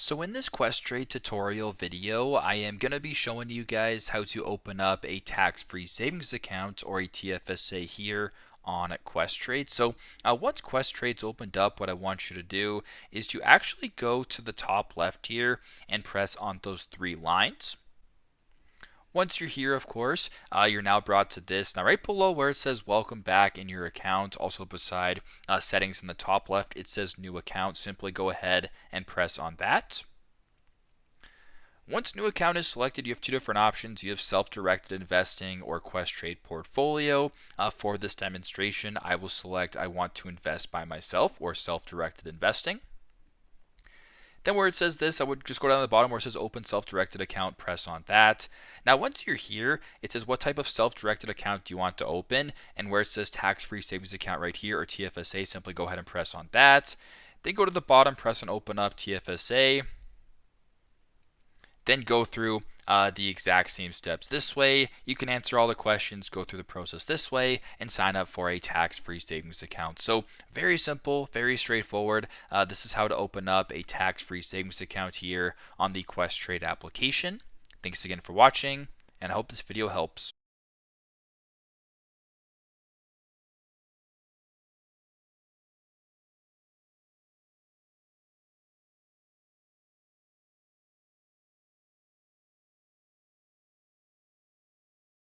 So in this Questrade tutorial video, I am going to be showing you guys how to open up a tax-free savings account or a TFSA here on Questrade. So once Questrade's opened up, what I want you to do is to actually go to the top left here and press on those three lines. Once you're here, of course, you're now brought to this. Now, right below where it says welcome back in your account, also beside settings in the top left, it says new account. Simply go ahead and press on that. Once new account is selected, you have two different options. You have self-directed investing or Questrade portfolio. For this demonstration, I will select I want to invest by myself or self-directed investing. Then where it says this, I would just go down to the bottom where it says open self-directed account, press on that. Now once you're here, it says what type of self-directed account do you want to open, and where it says tax-free savings account right here or TFSA, simply go ahead and press on that. Then go to the bottom, press on open up TFSA. Then go through the exact same steps this way. You can answer all the questions, go through the process this way, and sign up for a tax-free savings account. So very simple, very straightforward. This is how to open up a tax-free savings account here on the Questrade application. Thanks again for watching, and I hope this video helps.